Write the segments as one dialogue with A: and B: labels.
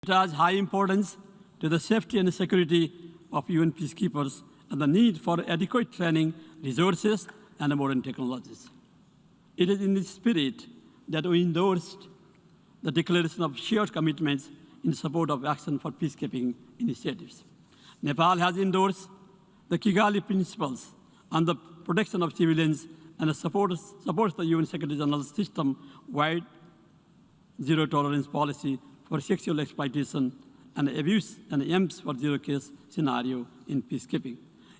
A: It has high importance to the safety and security of UN peacekeepers and the need for adequate training, resources, and modern technologies. It is in this spirit that we endorsed the declaration of shared commitments in support of action for peacekeeping initiatives. Nepal has endorsed the Kigali Principles on the protection of civilians and supports the UN Secretary General's system-wide zero-tolerance policy for sexual exploitation and abuse and aims for zero-case scenario in peacekeeping.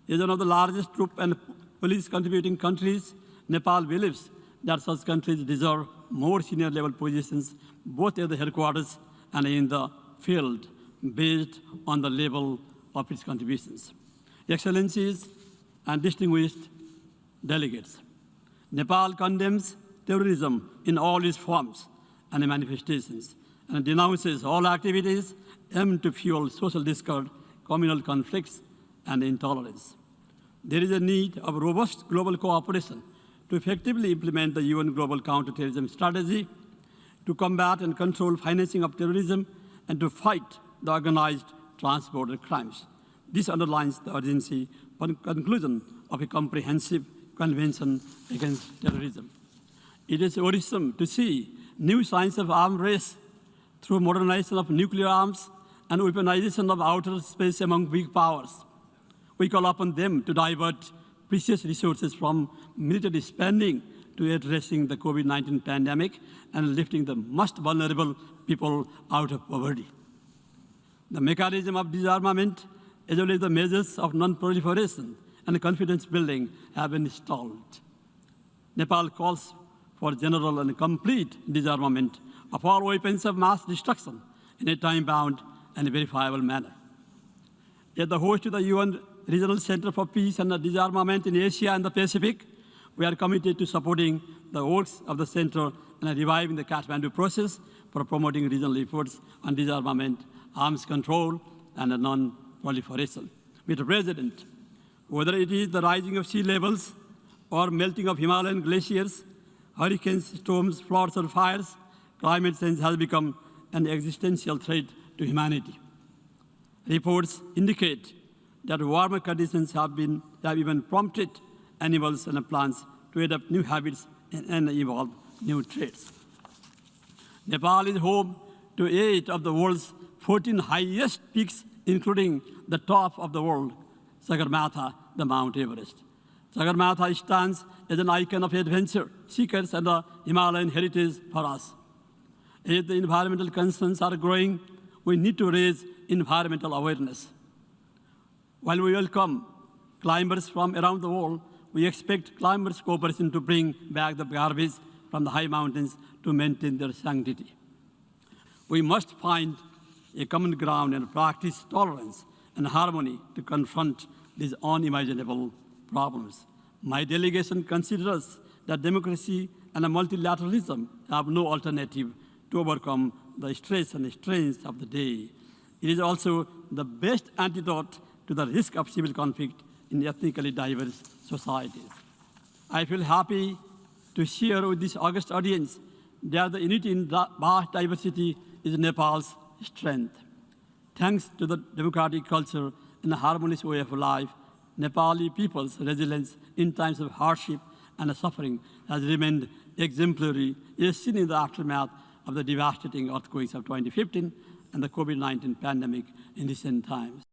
A: As one of the largest troop and police contributing countries, Nepal believes that such countries deserve more senior-level positions both at the headquarters and in the field based on the level of its contributions. Excellencies and distinguished delegates, Nepal condemns terrorism in all its forms and manifestations and denounces all activities aimed to fuel social discord, communal conflicts, and intolerance. There is a need of robust global cooperation to effectively implement the UN Global Counterterrorism Strategy, to combat and control financing of terrorism, and to fight the organized transborder crimes. This underlines the urgency for the conclusion of a comprehensive convention against terrorism. It is worrisome to see new signs of arms race through modernization of nuclear arms and weaponization of outer space among big powers. We call upon them to divert precious resources from military spending to addressing the COVID-19 pandemic and lifting the most vulnerable people out of poverty. The mechanism of disarmament, as well as the measures of non-proliferation and confidence building have been installed. Nepal calls for general and complete disarmament of all weapons of mass destruction in a time-bound and verifiable manner. As the host of the UN Regional Center for Peace and Disarmament in Asia and the Pacific, we are committed to supporting the works of the center and reviving the Kathmandu process for promoting regional efforts on disarmament, arms control, and non-proliferation. Mr. President, whether it is the rising of sea levels or melting of Himalayan glaciers, hurricanes, storms, floods, or fires, climate change has become an existential threat to humanity. Reports indicate that warmer conditions have even prompted animals and plants to adopt new habits and evolve new traits. Nepal is home to 8 of the world's 14 highest peaks, including the top of the world, Sagarmatha, the Mount Everest. Sagarmatha stands as an icon of adventure seekers and the Himalayan heritage for us. As the environmental concerns are growing, we need to raise environmental awareness. While we welcome climbers from around the world, we expect climbers' cooperation to bring back the garbage from the high mountains to maintain their sanctity. We must find a common ground and practice tolerance and harmony to confront these unimaginable problems. My delegation considers that democracy and multilateralism have no alternative to overcome the stress and strains of the day. It is also the best antidote to the risk of civil conflict in ethnically diverse societies. I feel happy to share with this august audience that the unity in vast diversity is Nepal's strength. Thanks to the democratic culture and the harmonious way of life, Nepali people's resilience in times of hardship and suffering has remained exemplary, as seen in the aftermath of the devastating earthquakes of 2015 and the COVID-19 pandemic in recent times.